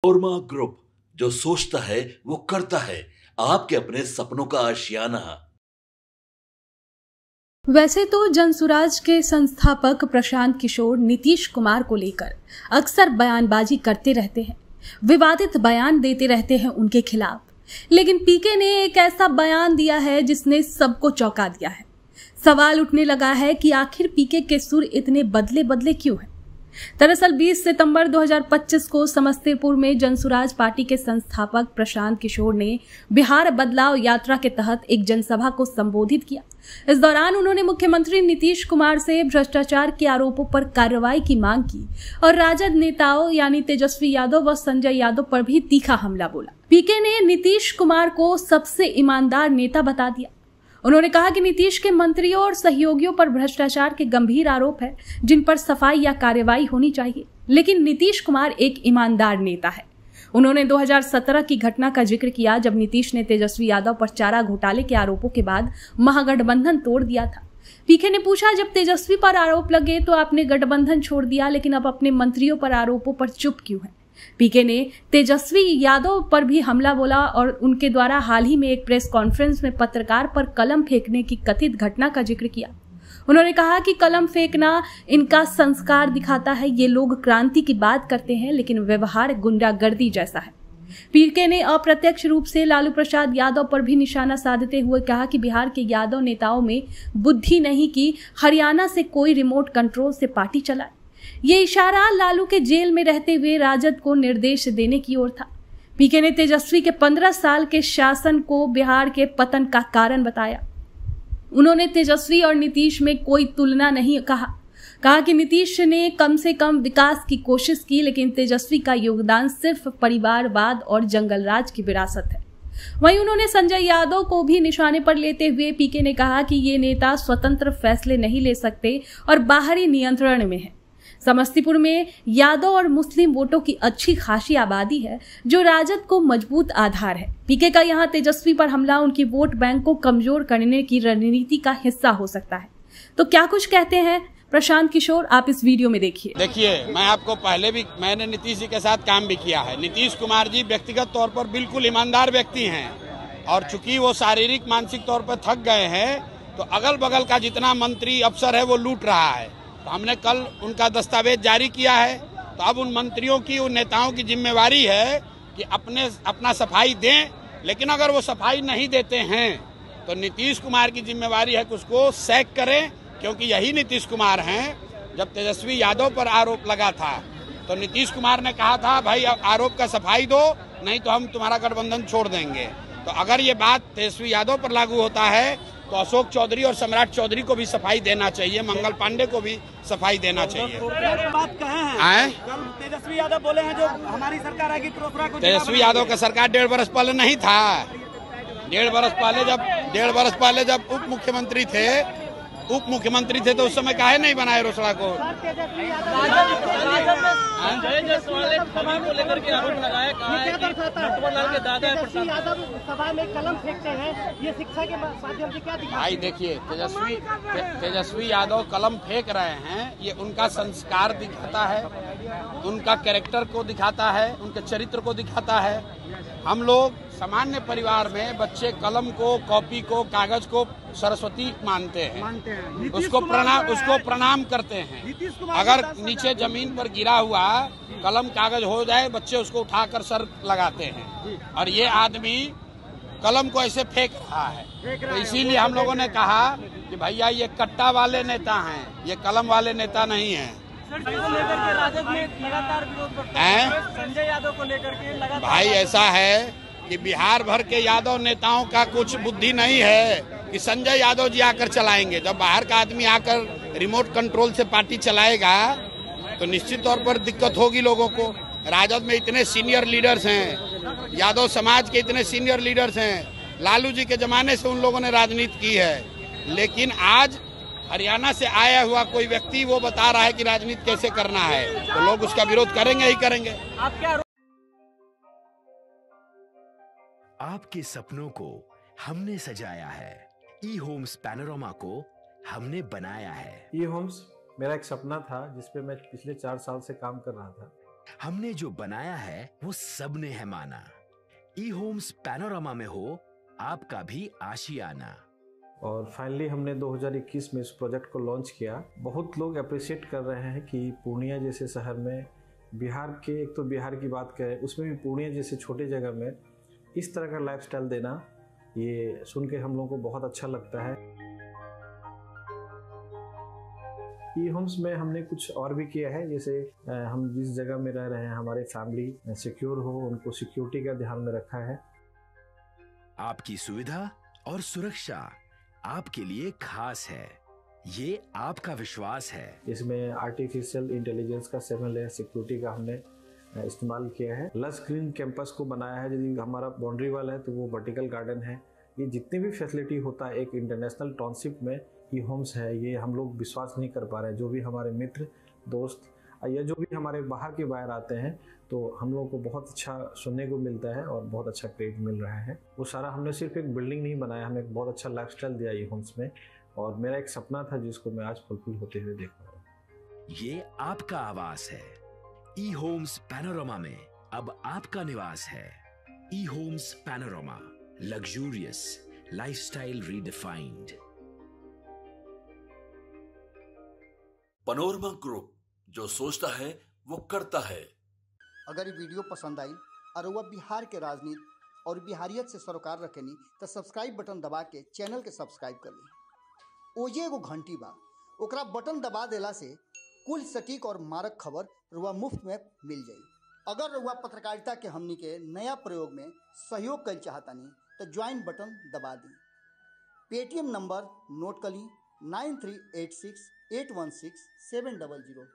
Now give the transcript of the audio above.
ओरमा group, जो सोचता है वो करता है। आपके अपने सपनों का आशियाना। वैसे तो जनसुराज के संस्थापक प्रशांत किशोर नीतीश कुमार को लेकर अक्सर बयानबाजी करते रहते हैं, विवादित बयान देते रहते हैं उनके खिलाफ। लेकिन पीके ने एक ऐसा बयान दिया है जिसने सबको चौंका दिया है। सवाल उठने लगा है कि आखिर पीके के सुर इतने बदले बदले क्यों हैं। दरअसल 20 सितंबर 2025 को समस्तीपुर में जनसुराज पार्टी के संस्थापक प्रशांत किशोर ने बिहार बदलाव यात्रा के तहत एक जनसभा को संबोधित किया। इस दौरान उन्होंने मुख्यमंत्री नीतीश कुमार से भ्रष्टाचार के आरोपों पर कार्रवाई की मांग की और राजद नेताओं यानी तेजस्वी यादव व संजय यादव पर भी तीखा हमला बोला। पीके ने नीतीश कुमार को सबसे ईमानदार नेता बता दिया। उन्होंने कहा कि नीतीश के मंत्रियों और सहयोगियों पर भ्रष्टाचार के गंभीर आरोप है, जिन पर सफाई या कार्रवाई होनी चाहिए, लेकिन नीतीश कुमार एक ईमानदार नेता है। उन्होंने 2017 की घटना का जिक्र किया जब नीतीश ने तेजस्वी यादव पर चारा घोटाले के आरोपों के बाद महागठबंधन तोड़ दिया था। पीके ने पूछा, जब तेजस्वी पर आरोप लगे तो आपने गठबंधन छोड़ दिया, लेकिन अब अपने मंत्रियों पर आरोपों पर चुप क्यों है। पीके ने तेजस्वी यादव पर भी हमला बोला और उनके द्वारा हाल ही में एक प्रेस कॉन्फ्रेंस में पत्रकार पर कलम फेंकने की कथित घटना का जिक्र किया। उन्होंने कहा कि कलम फेंकना इनका संस्कार दिखाता है। ये लोग क्रांति की बात करते हैं, लेकिन व्यवहार गुंडागर्दी जैसा है। पीके ने अप्रत्यक्ष रूप से लालू प्रसाद यादव पर भी निशाना साधते हुए कहा कि बिहार के यादव नेताओं में बुद्धि नहीं कि हरियाणा से कोई रिमोट कंट्रोल से पार्टी चलाए। ये इशारा लालू के जेल में रहते हुए राजद को निर्देश देने की ओर था। पीके ने तेजस्वी के 15 साल के शासन को बिहार के पतन का कारण बताया। उन्होंने तेजस्वी और नीतीश में कोई तुलना नहीं कहा कि नीतीश ने कम से कम विकास की कोशिश की, लेकिन तेजस्वी का योगदान सिर्फ परिवारवाद और जंगलराज की विरासत है। वहीं उन्होंने संजय यादव को भी निशाने पर लेते हुए पीके ने कहा कि ये नेता स्वतंत्र फैसले नहीं ले सकते और बाहरी नियंत्रण में है। समस्तीपुर में यादव और मुस्लिम वोटों की अच्छी खासी आबादी है, जो राजद को मजबूत आधार है। पीके का यहाँ तेजस्वी पर हमला उनकी वोट बैंक को कमजोर करने की रणनीति का हिस्सा हो सकता है। तो क्या कुछ कहते हैं प्रशांत किशोर, आप इस वीडियो में देखिए। मैं आपको पहले भी मैंने नीतीश जी के साथ काम भी किया है। नीतीश कुमार जी व्यक्तिगत तौर पर बिल्कुल ईमानदार व्यक्ति हैं और चूंकि वो शारीरिक मानसिक तौर पर थक गए हैं, तो अगल बगल का जितना मंत्री अफसर है वो लूट रहा है। तो हमने कल उनका दस्तावेज जारी किया है। तो अब उन मंत्रियों की, उन नेताओं की जिम्मेवारी है कि अपना सफाई दें, लेकिन अगर वो सफाई नहीं देते हैं तो नीतीश कुमार की जिम्मेवारी है कि उसको सैक करें, क्योंकि यही नीतीश कुमार हैं। जब तेजस्वी यादव पर आरोप लगा था तो नीतीश कुमार ने कहा था, भाई आरोप का सफाई दो, नहीं तो हम तुम्हारा गठबंधन छोड़ देंगे। तो अगर ये बात तेजस्वी यादव पर लागू होता है तो अशोक चौधरी और सम्राट चौधरी को भी सफाई देना चाहिए, मंगल पांडे को भी सफाई देना चाहिए। बात कहे हैं कल तेजस्वी यादव बोले हैं जो हमारी सरकार आएगी तेजस्वी यादव का सरकार 1.5 बरस पहले नहीं था। 1.5 बरस पहले जब उप मुख्यमंत्री थे तो उस समय काहे नहीं बनाए रोसड़ा को। भाई देखिए, तेजस्वी यादव कलम फेंक रहे हैं, ये उनका संस्कार दिखाता है, उनका कैरेक्टर को दिखाता है, उनके चरित्र को दिखाता है। हम लोग सामान्य परिवार में बच्चे कलम को, कॉपी को, कागज को सरस्वती मानते हैं, उसको प्रणाम करते हैं। अगर नीचे जमीन पर गिरा हुआ कलम कागज हो जाए, बच्चे उसको उठाकर सर लगाते हैं, और ये आदमी कलम को ऐसे फेंक रहा है। तो इसीलिए हम लोगों ने कहा कि भैया ये कट्टा वाले नेता हैं, ये कलम वाले नेता नहीं हैं। राजद में लगातार विरोध बढ़ता है संजय यादव को लेकर के लगातार। भाई ऐसा है कि बिहार भर के यादव नेताओं का कुछ बुद्धि नहीं है कि संजय यादव जी आकर चलाएंगे। जब बाहर का आदमी आकर रिमोट कंट्रोल से पार्टी चलाएगा तो निश्चित तौर पर दिक्कत होगी लोगों को। राजद में इतने सीनियर लीडर्स हैं, यादव समाज के इतने सीनियर लीडर्स हैं, लालू जी के जमाने से उन लोगों ने राजनीति की है। लेकिन आज हरियाणा से आया हुआ कोई व्यक्ति वो बता रहा है कि राजनीति कैसे करना है, तो लोग उसका विरोध करेंगे ही करेंगे। आपके सपनों को हमने सजाया है, ई होम्स पैनोरामा को हमने बनाया है। ई होम्स मेरा एक सपना था जिसपे मैं पिछले 4 साल से काम कर रहा था। हमने जो बनाया है वो सबने है माना। ई होम्स पैनोरामा में हो आपका भी आशियाना। और फाइनली हमने 2021 में इस प्रोजेक्ट को लॉन्च किया। बहुत लोग अप्रिशिएट कर रहे हैं कि पूर्णिया जैसे शहर में, बिहार के, एक तो बिहार की बात करें उसमें भी पूर्णिया जैसे छोटे जगह में इस तरह का लाइफस्टाइल देना, ये सुन के हम लोगों को बहुत अच्छा लगता है। ई होम्स में हमने कुछ और भी किया है, जैसे हम जिस जगह में रह रहे हैं हमारे फैमिली सिक्योर हो, उनको सिक्योरिटी का ध्यान में रखा है। आपकी सुविधा और सुरक्षा आपके लिए खास है, ये आपका विश्वास है। इसमें आर्टिफिशियल इंटेलिजेंस का 7 लेयर सिक्योरिटी का हमने इस्तेमाल किया है। लस ग्रीन कैंपस को बनाया है। यदि हमारा बाउंड्री वाल है तो वो वर्टिकल गार्डन है। ये जितनी भी फैसिलिटी होता है एक इंटरनेशनल टाउनशिप में, ई होम्स है, ये हम लोग विश्वास नहीं कर पा रहे हैं। जो भी हमारे मित्र दोस्त या जो भी हमारे बाहर के बाहर आते हैं तो हम लोगों को बहुत अच्छा सुनने को मिलता है और बहुत अच्छा क्रेडिट मिल रहा है। वो सारा हमने सिर्फ एक बिल्डिंग नहीं बनाया, हमें एक बहुत अच्छा लाइफस्टाइल दिया ई होम्स में, और मेरा एक सपना था जिसको मैं आज फुलफिल होते हुए देख रहा हूँ। ये आपका आवास है। ई होम्स पैनोरामा में अब आपका निवास है। E homes panorama, luxurious lifestyle redefined. Panorama group, जो सोचता है वो करता है। अगर ये वीडियो पसंद आई और वह बिहार के राजनीति और बिहारियत से सरोकार रखेनी तो सब्सक्राइब बटन दबा के चैनल के सब्सक्राइब कर ली। ओजे एगो घंटी बा, ओकरा बटन दबा देला से कुल सटीक और मारक खबर रुआ मुफ्त में मिल जाई। अगर रुआ पत्रकारिता के हमनी के नया प्रयोग में सहयोग कर चाहतानी तो ज्वाइन बटन दबा दी। पेटीएम नंबर नोट कर ली 9386 816 700।